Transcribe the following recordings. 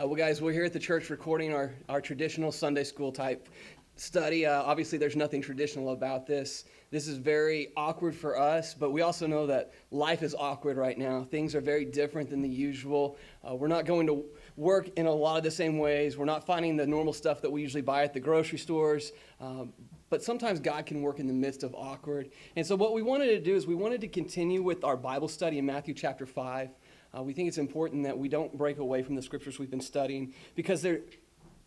Well, guys, we're here at the church recording our traditional Sunday school type study. Obviously, there's nothing traditional about this. This is very awkward for us, but we also know that life is awkward right now. Things are very different than the usual. We're not going to work in a lot of the same ways. We're not finding the normal stuff that we usually buy at the grocery stores. But sometimes God can work in the midst of awkward. And so what we wanted to do is we wanted to continue with our Bible study in Matthew chapter 5. We think it's important that we don't break away from the scriptures we've been studying because they're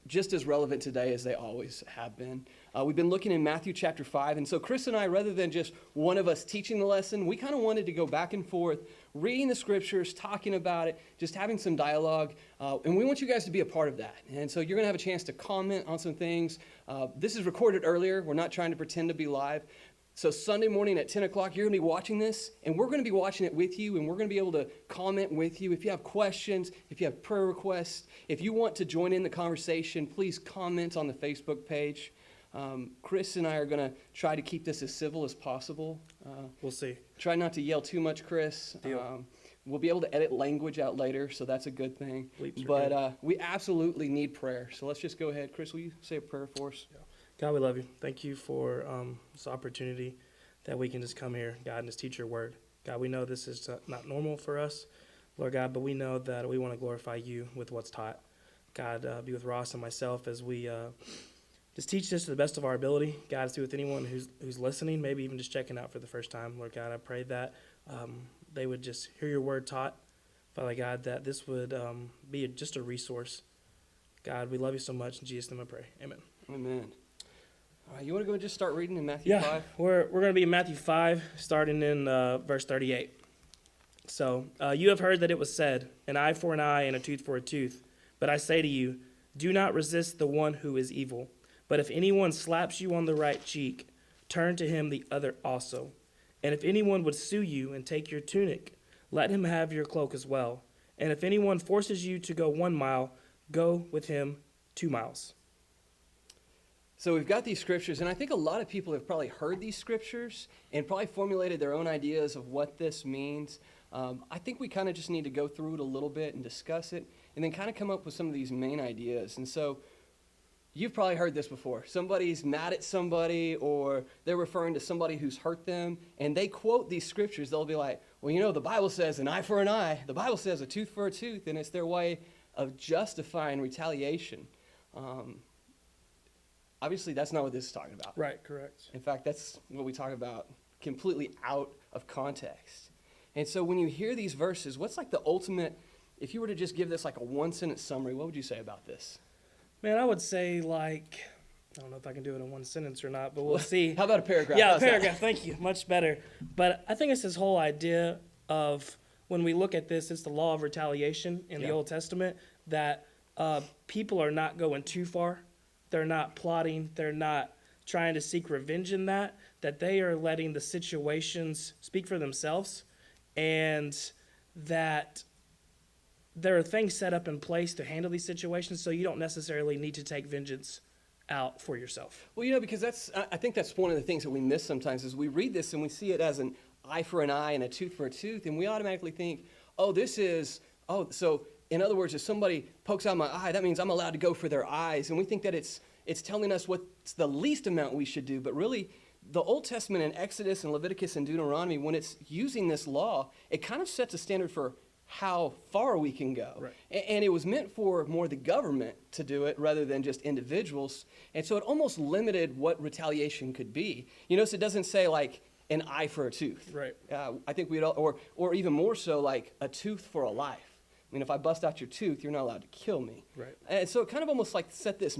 just as relevant today as they always have been. We've been looking in Matthew chapter 5, and so Chris and I, rather than just one of us teaching the lesson, we kind of wanted to go back and forth, reading the scriptures, talking about it, just having some dialogue, and we want you guys to be a part of that. And so you're going to have a chance to comment on some things. This is recorded earlier. We're not trying to pretend to be live. So Sunday morning at 10 o'clock, you're going to be watching this, and we're going to be watching it with you, and we're going to be able to comment with you. If you have questions, if you have prayer requests, if you want to join in the conversation, please comment on the Facebook page. Chris and I are going to try to keep this as civil as possible. We'll see. Try not to yell too much, Chris. We'll be able to edit language out later, so that's a good thing. But we absolutely need prayer. So let's just go ahead. Chris, will you say a prayer for us? Yeah. God, we love you. Thank you for this opportunity that we can just come here, God, and just teach your word. God, we know this is not normal for us, Lord God, but we know that we want to glorify you with what's taught. God, be with Ross and myself as we just teach this to the best of our ability. God, be with anyone who's listening, maybe even just checking out for the first time. Lord God, I pray that they would just hear your word taught. Father God, that this would be just a resource. God, we love you so much. In Jesus' name I pray. Amen. Amen. All right, you want to go and just start reading in Matthew 5? Yeah, we're going to be in Matthew 5, starting in verse 38. So, you have heard that it was said, an eye for an eye and a tooth for a tooth. But I say to you, do not resist the one who is evil. But if anyone slaps you on the right cheek, turn to him the other also. And if anyone would sue you and take your tunic, let him have your cloak as well. And if anyone forces you to go 1 mile, go with him 2 miles. So we've got these scriptures, and I think a lot of people have probably heard these scriptures and probably formulated their own ideas of what this means. I think we kind of just need to go through it a little bit and discuss it, and then kind of come up with some of these main ideas. And so you've probably heard this before. Somebody's mad at somebody, or they're referring to somebody who's hurt them, and they quote these scriptures. They'll be like, well, you know, the Bible says an eye for an eye. The Bible says a tooth for a tooth, and it's their way of justifying retaliation. Obviously, that's not what this is talking about. Right, correct. In fact, that's what we talk about completely out of context. And so when you hear these verses, what's like the ultimate, if you were to just give this like a one-sentence summary, what would you say about this? Man, I would say I don't know if I can do it in one sentence or not, but we'll see. How about a paragraph? Yeah, a paragraph, thank you, much better. But I think it's this whole idea of when we look at this, it's the law of retaliation in the Old Testament, that people are not going too far. They're not plotting. They're not trying to seek revenge in that they are letting the situations speak for themselves, and that there are things set up in place to handle these situations, so you don't necessarily need to take vengeance out for yourself. Well, you know, because I think that's one of the things that we miss sometimes is we read this and we see it as an eye for an eye and a tooth for a tooth, and we automatically think, so in other words, if somebody pokes out my eye, that means I'm allowed to go for their eyes. And we think that it's telling us what's the least amount we should do. But really, the Old Testament in Exodus and Leviticus and Deuteronomy, when it's using this law, it kind of sets a standard for how far we can go. Right. And it was meant for more the government to do it rather than just individuals. And so it almost limited what retaliation could be. You notice it doesn't say like an eye for a tooth. Right. I think we'd all, or even more so like a tooth for a life. I mean, if I bust out your tooth, you're not allowed to kill me. Right. And so it kind of almost like set this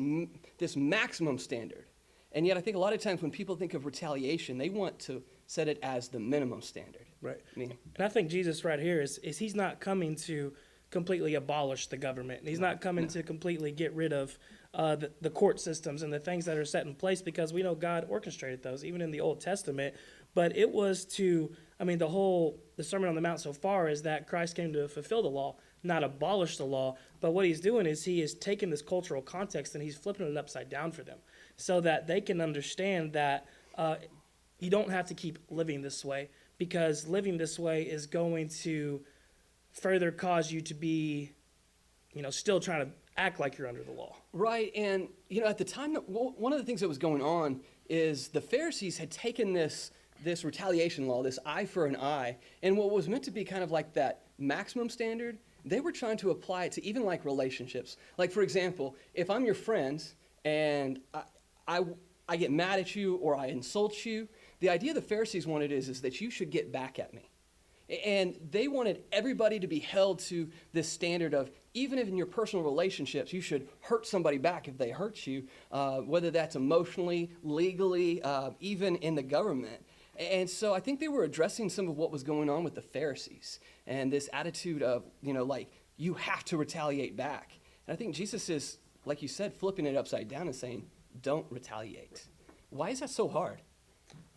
maximum standard. And yet I think a lot of times when people think of retaliation, they want to set it as the minimum standard. Right. I mean, and I think Jesus right here is he's not coming to completely abolish the government. He's not coming to completely get rid of the court systems and the things that are set in place, because we know God orchestrated those, even in the Old Testament. But it was the Sermon on the Mount so far is that Christ came to fulfill the law, not abolish the law. But what he's doing is he is taking this cultural context and he's flipping it upside down for them so that they can understand that you don't have to keep living this way, because living this way is going to further cause you to be, still trying to act like you're under the law. Right, and at the time, one of the things that was going on is the Pharisees had taken this retaliation law, this eye for an eye, and what was meant to be kind of like that maximum standard, they were trying to apply it to even like relationships. Like, for example, if I'm your friend and I get mad at you or I insult you, the idea the Pharisees wanted is that you should get back at me. And they wanted everybody to be held to this standard of, even if in your personal relationships, you should hurt somebody back if they hurt you, whether that's emotionally, legally, even in the government. And so I think they were addressing some of what was going on with the Pharisees and this attitude of, like, you have to retaliate back. And I think Jesus is, like you said, flipping it upside down and saying, don't retaliate. Why is that so hard?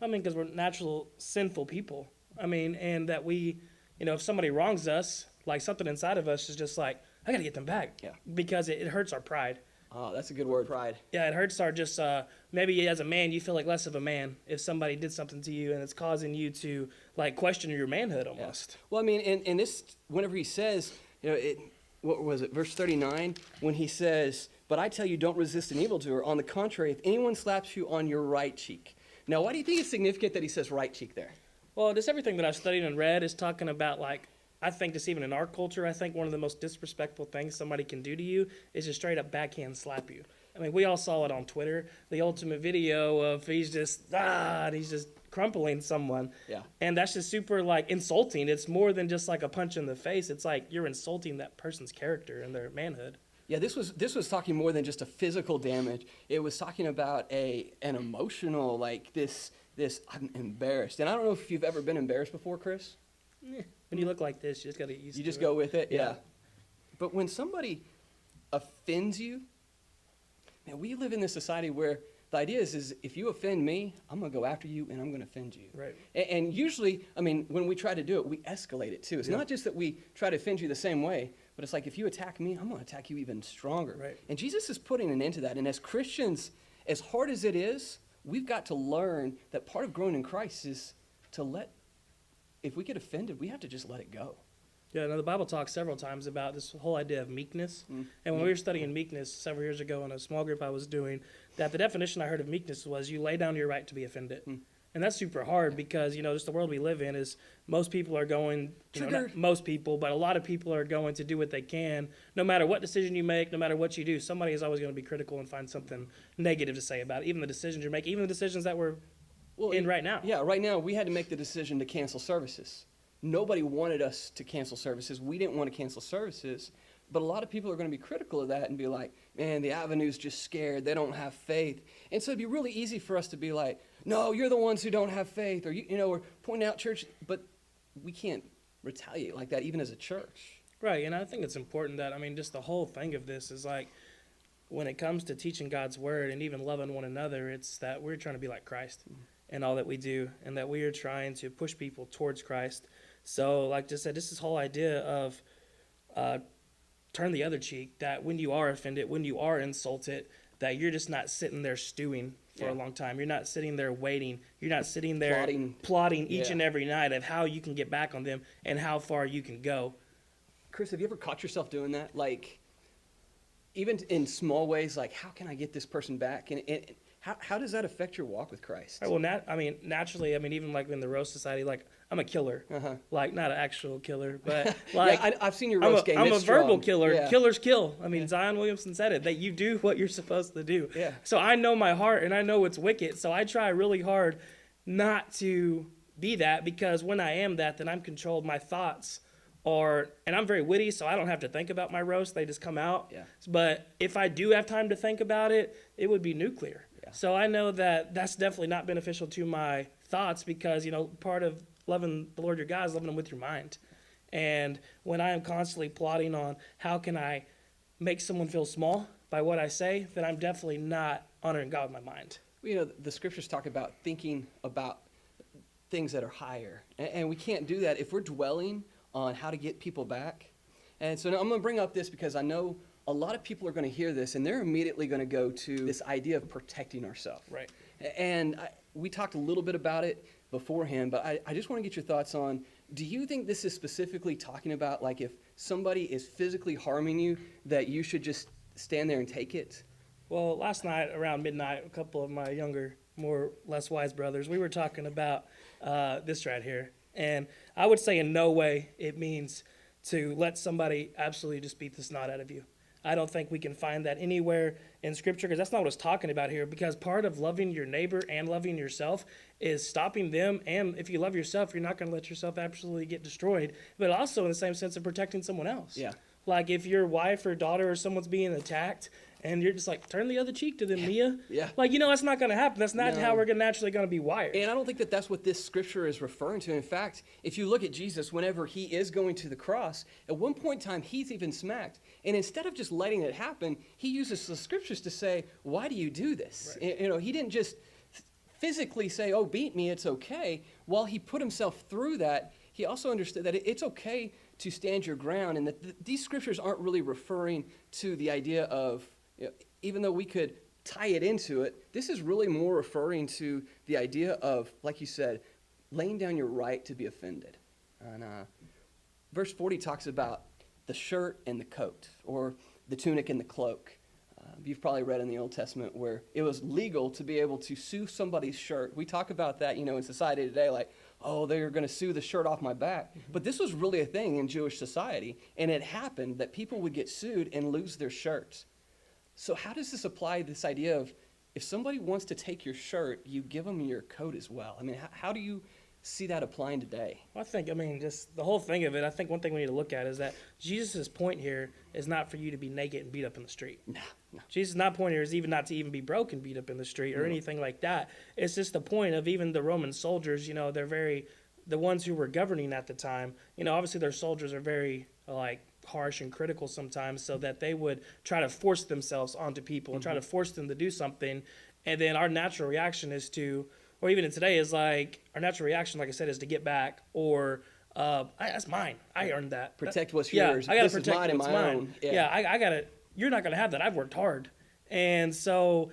I mean, because we're natural sinful people. I mean, and that we, if somebody wrongs us, like something inside of us is just like, I got to get them back. Yeah. Because it hurts our pride. Oh, that's a good word, pride. Yeah, it hurts our just, maybe as a man, you feel like less of a man if somebody did something to you and it's causing you to, like, question your manhood almost. Yeah. Well, I mean, and this, whenever he says, what was it, verse 39, when he says, but I tell you, don't resist an evildoer. On the contrary, if anyone slaps you on your right cheek. Now, why do you think it's significant that he says right cheek there? Well, just everything that I've studied and read is talking about, like, I think just even in our culture, I think one of the most disrespectful things somebody can do to you is just straight up backhand slap you. I mean, we all saw it on Twitter, the ultimate video of he's just crumpling someone. Yeah. And that's just super, like, insulting. It's more than just like a punch in the face. It's like you're insulting that person's character and their manhood. Yeah, this was talking more than just a physical damage. It was talking about an emotional, like this I'm embarrassed. And I don't know if you've ever been embarrassed before, Chris. When you look like this, you just got to get used to it. You just go with it, Yeah. But when somebody offends you, man, we live in this society where the idea is if you offend me, I'm going to go after you and I'm going to offend you. Right. And usually, I mean, when we try to do it, we escalate it too. It's not just that we try to offend you the same way, but it's like if you attack me, I'm going to attack you even stronger. Right. And Jesus is putting an end to that. And as Christians, as hard as it is, we've got to learn that part of growing in Christ is to if we get offended, we have to just let it go. Yeah, now the Bible talks several times about this whole idea of meekness. And when we were studying meekness several years ago in a small group I was doing, that the definition I heard of meekness was you lay down your right to be offended. And that's super hard because, just the world we live in is most people are going, not most people, but a lot of people are going to do what they can. No matter what decision you make, no matter what you do, somebody is always going to be critical and find something negative to say about it. Even the decisions you make, even the decisions that we're in right now. Yeah, right now we had to make the decision to cancel services. Nobody wanted us to cancel services. We didn't want to cancel services. But a lot of people are going to be critical of that and be like, man, the Avenue's just scared. They don't have faith. And so it'd be really easy for us to be like, no, you're the ones who don't have faith. Or, we're pointing out church. But we can't retaliate like that even as a church. Right, and I think it's important that, just the whole thing of this is like, when it comes to teaching God's word and even loving one another, it's that we're trying to be like Christ in all that we do, and that we are trying to push people towards Christ. So, like I said, this whole idea of turn the other cheek, that when you are offended, when you are insulted, that you're just not sitting there stewing for a long time. You're not sitting there waiting. You're not sitting there plotting each and every night of how you can get back on them and how far you can go. Chris, have you ever caught yourself doing that? Like, even in small ways, like, how can I get this person back? And how does that affect your walk with Christ? Well, naturally, even like in the roast society, like, I'm a killer. Like, not an actual killer, but like... yeah, I've seen your roast game. I'm a verbal strong. killer. Yeah. Killers kill. Zion Williamson said it, that you do what you're supposed to do. Yeah. So I know my heart, and I know it's wicked, so I try really hard not to be that, because when I am that, then I'm controlled. My thoughts and I'm very witty, so I don't have to think about my roast. They just come out. Yeah. But if I do have time to think about it, it would be nuclear. Yeah. So I know that that's definitely not beneficial to my thoughts, because, part of loving the Lord your God is loving him with your mind. And when I am constantly plotting on how can I make someone feel small by what I say, then I'm definitely not honoring God with my mind. Well, the scriptures talk about thinking about things that are higher. And we can't do that if we're dwelling on how to get people back. And so now I'm going to bring up this because I know a lot of people are going to hear this and they're immediately going to go to this idea of protecting ourselves. Right. And we talked a little bit about it beforehand, but I just want to get your thoughts on, do you think this is specifically talking about, like, if somebody is physically harming you, that you should just stand there and take it? Well, last night around midnight, a couple of my younger, less wise brothers, we were talking about this right here. And I would say in no way it means to let somebody absolutely just beat the snot out of you. I don't think we can find that anywhere in Scripture, because that's not what it's talking about here. Because part of loving your neighbor and loving yourself is stopping them. And if you love yourself, you're not going to let yourself absolutely get destroyed. But also in the same sense of protecting someone else. Yeah. Like if your wife or daughter or someone's being attacked, and you're just like, turn the other cheek to them, Mia. Yeah. Like, that's not going to happen. That's not No. how we're naturally going to be wired. And I don't think that that's what this scripture is referring to. In fact, if you look at Jesus, whenever he is going to the cross, at one point in time, he's even smacked. And instead of just letting it happen, he uses the scriptures to say, why do you do this? Right. He didn't just physically say, oh, beat me, it's okay. While he put himself through that, he also understood that it's okay to stand your ground, and that these scriptures aren't really referring to the idea of, even though we could tie it into it, this is really more referring to the idea of, like you said, laying down your right to be offended. And verse 40 talks about the shirt and the coat, or the tunic and the cloak. You've probably read in the Old Testament where it was legal to be able to sue somebody's shirt. We talk about that, in society today, like, oh, they're going to sue the shirt off my back. Mm-hmm. But this was really a thing in Jewish society, and it happened that people would get sued and lose their shirts. So how does this apply to this idea of, if somebody wants to take your shirt, you give them your coat as well? I mean, how do you see that applying today? I think, just the whole thing of it, I think one thing we need to look at is that Jesus' point here is not for you to be naked and beat up in the street. No. Jesus' point here is even not to even be broke and beat up in the street or anything like that. It's just the point of even the Roman soldiers, they're the ones who were governing at the time, obviously their soldiers are very, harsh and critical sometimes, so that they would try to force themselves onto people and try to force them to do something. And then our natural reaction is to, or even in today is like, our natural reaction, like I said, is to get back, or that's mine. I earned that. Protect what's yours. I gotta this protect is mine and what's my mine. own. Yeah, I gotta. You're not gonna have that. I've worked hard, and so.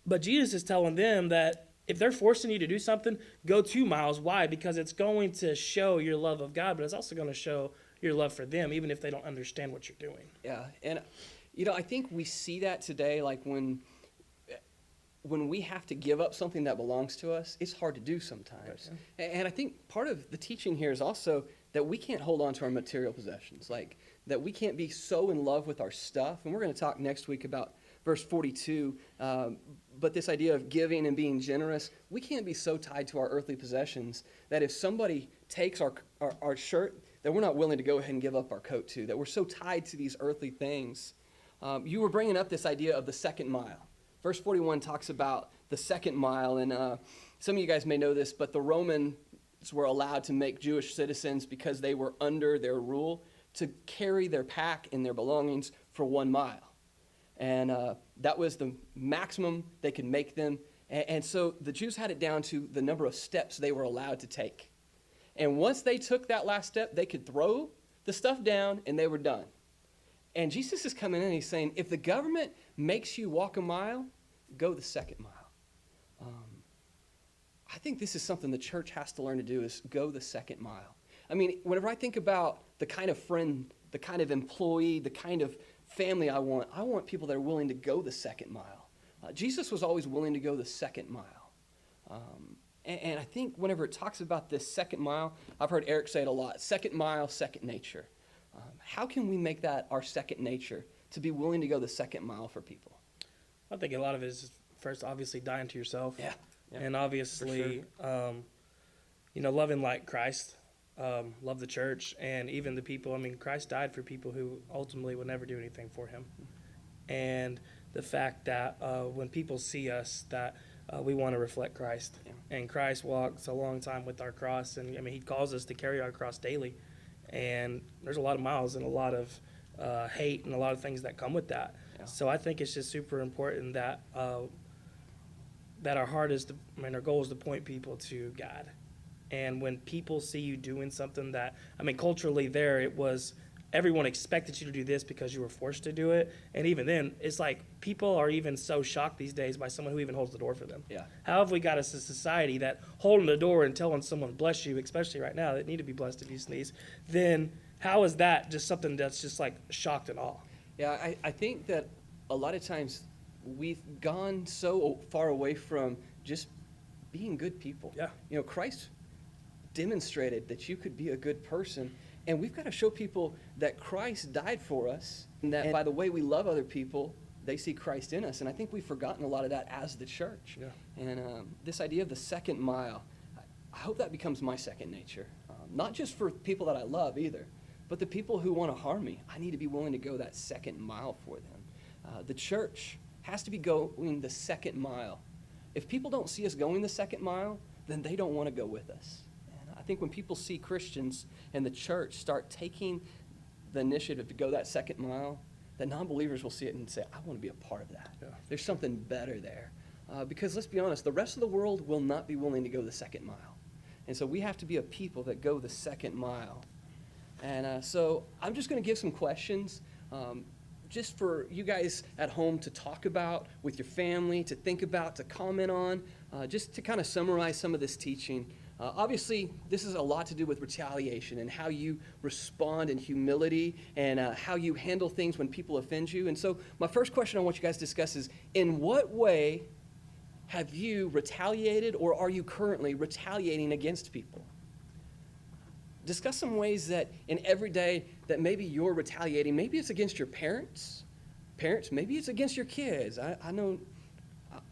But Jesus is telling them that if they're forcing you to do something, go 2 miles. Why? Because it's going to show your love of God, but it's also going to show your love for them, even if they don't understand what you're doing. Yeah, and I think we see that today, like when we have to give up something that belongs to us, it's hard to do sometimes. Right. And I think part of the teaching here is also that we can't hold on to our material possessions, like that we can't be so in love with our stuff. And we're going to talk next week about verse 42, but this idea of giving and being generous, we can't be so tied to our earthly possessions that if somebody takes our shirt, that we're not willing to go ahead and give up our coat too, that we're so tied to these earthly things. You were bringing up this idea of the second mile. Verse 41 talks about the second mile, and some of you guys may know this, but the Romans were allowed to make Jewish citizens, because they were under their rule, to carry their pack and their belongings for 1 mile. And that was the maximum they could make them. And so the Jews had it down to the number of steps they were allowed to take. And once they took that last step, they could throw the stuff down and they were done. And Jesus is coming in and he's saying, if the government makes you walk a mile, go the second mile. I think this is something the church has to learn to do, is go the second mile. I mean, whenever I think about the kind of friend, the kind of employee, the kind of family I want people that are willing to go the second mile. Jesus was always willing to go the second mile. And I think whenever it talks about this second mile, I've heard Eric say it a lot, second mile, second nature. How can we make that our second nature, to be willing to go the second mile for people? I think a lot of it is first, obviously, dying to yourself. Yeah. And obviously, loving like Christ, love the church, and even the people. I mean, Christ died for people who ultimately would never do anything for him. And the fact that when people see us, that we want to reflect Christ. Yeah. And Christ walks a long time with our cross, and he calls us to carry our cross daily. And there's a lot of miles and a lot of hate and a lot of things that come with that. Yeah. So I think it's just super important that that our heart is, our goal is to point people to God. And when people see you doing something that, culturally there, it was everyone expected you to do this because you were forced to do it. And even then, it's like people are even so shocked these days by someone who even holds the door for them. Yeah. How have we got us a society that holding the door and telling someone, bless you, especially right now, that need to be blessed if you sneeze, then how is that just something that's just like shocked and awe? Yeah, I think that a lot of times we've gone so far away from just being good people. Yeah. Christ demonstrated that you could be a good person, and we've got to show people that Christ died for us, and that by the way we love other people, they see Christ in us. And I think we've forgotten a lot of that as the church. Yeah. And this idea of the second mile, I hope that becomes my second nature. Not just for people that I love either, but the people who want to harm me. I need to be willing to go that second mile for them. The church has to be going the second mile. If people don't see us going the second mile, then they don't want to go with us. And I think when people see Christians and the church start taking the initiative to go that second mile, that non-believers will see it and say, I want to be a part of that. Yeah. There's something better there. Because let's be honest, the rest of the world will not be willing to go the second mile. And so we have to be a people that go the second mile. And so I'm just going to give some questions just for you guys at home to talk about with your family, to think about, to comment on, just to kind of summarize some of this teaching. Obviously, this is a lot to do with retaliation and how you respond in humility and how you handle things when people offend you. And so my first question I want you guys to discuss is, in what way have you retaliated, or are you currently retaliating against people? Discuss some ways that in every day that maybe you're retaliating. Maybe it's against your parents. Maybe it's against your kids. I know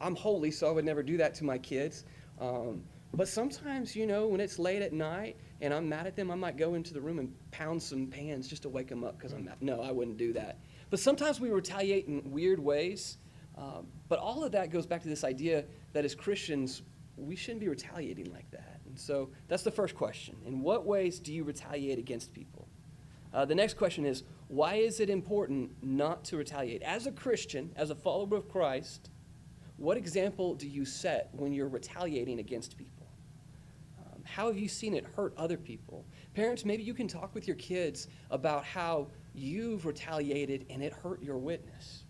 I'm holy, so I would never do that to my kids. But sometimes, when it's late at night and I'm mad at them, I might go into the room and pound some pans just to wake them up because I'm mad. No, I wouldn't do that. But sometimes we retaliate in weird ways. But all of that goes back to this idea that as Christians, we shouldn't be retaliating like that. And so that's the first question. In what ways do you retaliate against people? The next question is, why is it important not to retaliate? As a Christian, as a follower of Christ, what example do you set when you're retaliating against people? How have you seen it hurt other people? Parents, maybe you can talk with your kids about how you've retaliated and it hurt your witness.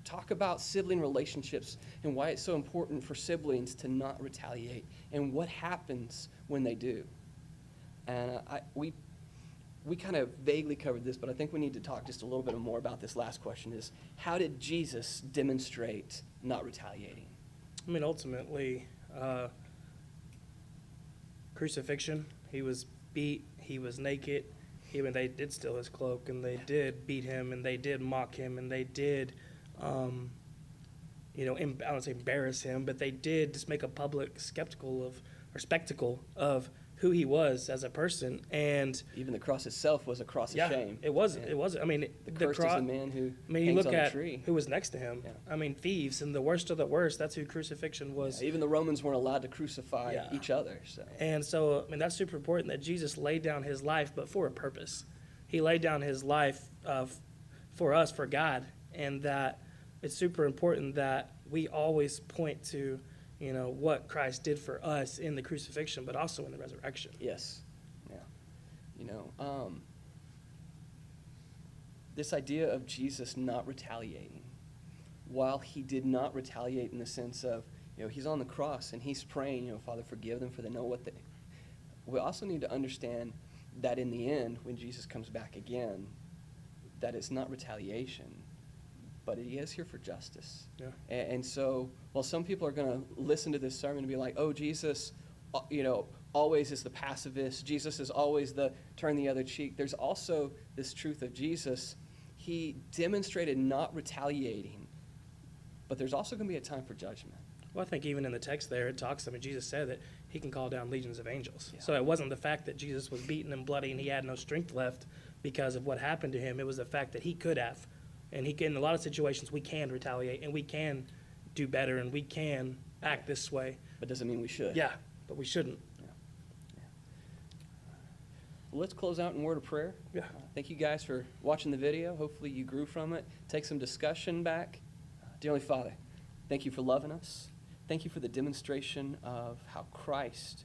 Talk about sibling relationships and why it's so important for siblings to not retaliate and what happens when they do. And we kind of vaguely covered this, but I think we need to talk just a little bit more about this last question is, how did Jesus demonstrate not retaliating? I mean, ultimately, crucifixion, he was beat, he was naked, even they did steal his cloak, and they did beat him, and they did mock him, and they did, I don't say embarrass him, but they did just make a public spectacle of who he was as a person. And even the cross itself was a cross yeah, of shame. it was. It was. I mean, the cursed is the man who you hangs look on at a tree. who was next to him. Yeah. I mean, thieves and the worst of the worst. That's who crucifixion was. Yeah, even the Romans weren't allowed to crucify each other. And so, I mean, that's super important that Jesus laid down his life, but for a purpose. He laid down his life for us, for God, and that it's super important that we always point to, what Christ did for us in the crucifixion, but also in the resurrection. Yes. Yeah. This idea of Jesus not retaliating, while he did not retaliate in the sense of, he's on the cross and he's praying, Father, forgive them for they know what they. We also need to understand that in the end, when Jesus comes back again, that it's not retaliation, but he is here for justice. Yeah. And so, while some people are going to listen to this sermon and be like, oh, Jesus, always is the pacifist. Jesus is always the turn the other cheek. There's also this truth of Jesus. He demonstrated not retaliating, but there's also going to be a time for judgment. Well, I think even in the text there, it talks, Jesus said that he can call down legions of angels. Yeah. So it wasn't the fact that Jesus was beaten and bloody and he had no strength left because of what happened to him. It was the fact that he could have. And he can, in a lot of situations, we can retaliate and we can do better and we can act this way. But doesn't mean we should. Yeah, but we shouldn't. Well, let's close out in a word of prayer. Yeah. Thank you guys for watching the video. Hopefully you grew from it. Take some discussion back. Dear Heavenly Father, thank you for loving us. Thank you for the demonstration of how Christ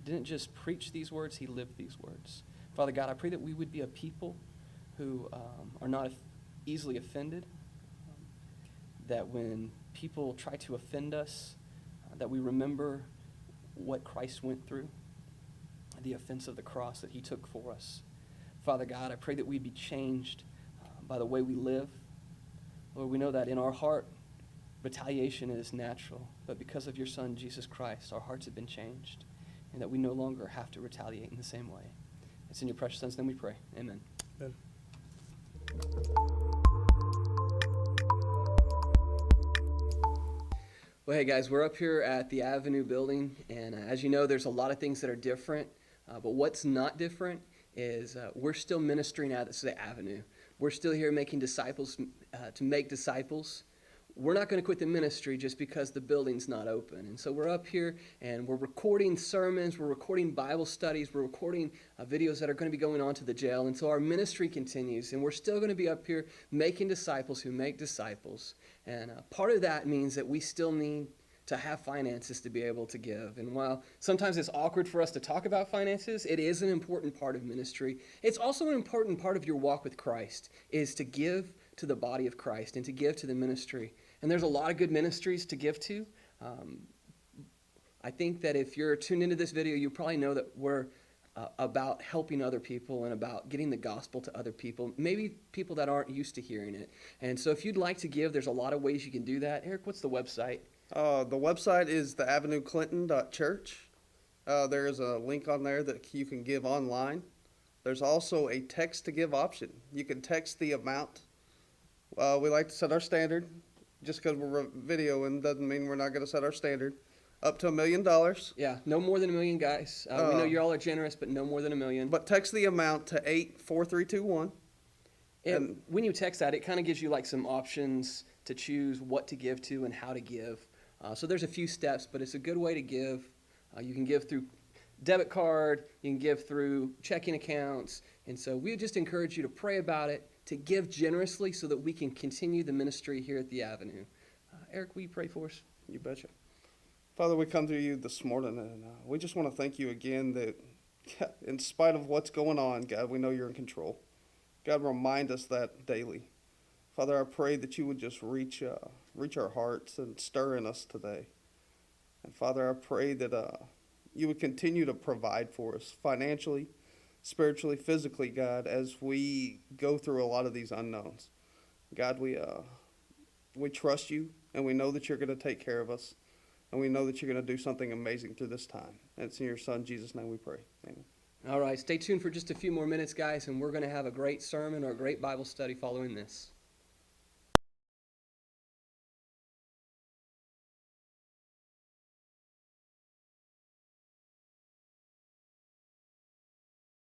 didn't just preach these words, he lived these words. Father God, I pray that we would be a people who are not easily offended, that when people try to offend us, that we remember what Christ went through, the offense of the cross that he took for us. Father God, I pray that we'd be changed by the way we live. Lord, we know that in our heart, retaliation is natural, but because of your Son, Jesus Christ, our hearts have been changed, and that we no longer have to retaliate in the same way. It's in your precious Son's name we pray. Amen. Amen. Well, hey guys, we're up here at the Avenue building, and as you know, there's a lot of things that are different, but what's not different is we're still ministering at the Avenue. We're still here making disciples to make disciples. We're not going to quit the ministry just because the building's not open. And so we're up here and we're recording sermons, we're recording Bible studies, we're recording videos that are going to be going on to the jail. And so our ministry continues, and we're still going to be up here making disciples who make disciples. And part of that means that we still need to have finances to be able to give. And while sometimes it's awkward for us to talk about finances, it is an important part of ministry. It's also an important part of your walk with Christ, is to give to the body of Christ and to give to the ministry. And there's a lot of good ministries to give to. I think that if you're tuned into this video, you probably know that we're about helping other people and about getting the gospel to other people, maybe people that aren't used to hearing it. And so if you'd like to give, there's a lot of ways you can do that. Eric, what's the website? The website is theavenueclinton.church. There is a link on there that you can give online. There's also a text to give option. You can text the amount. We like to set our standard. Just because we're videoing doesn't mean we're not going to set our standard. Up to $1 million. Yeah, no more than $1 million, guys. We know you all are generous, but no more than $1 million. But text the amount to 84321. And when you text that, it kind of gives you like some options to choose what to give to and how to give. So there's a few steps, but it's a good way to give. You can give through debit card, you can give through checking accounts. And so we just encourage you to pray about it, to give generously so that we can continue the ministry here at the Avenue. Eric, will you pray for us? You betcha. Father, we come to you this morning, and we just want to thank you again that in spite of what's going on, God, we know you're in control. God, remind us that daily. Father, I pray that you would just reach our hearts and stir in us today. And Father, I pray that you would continue to provide for us financially, spiritually, physically, God, as we go through a lot of these unknowns. God, we trust you, and we know that you're going to take care of us, and we know that you're going to do something amazing through this time. And it's in your Son, Jesus' name we pray. Amen. All right, stay tuned for just a few more minutes, guys, and we're going to have a great sermon or a great Bible study following this.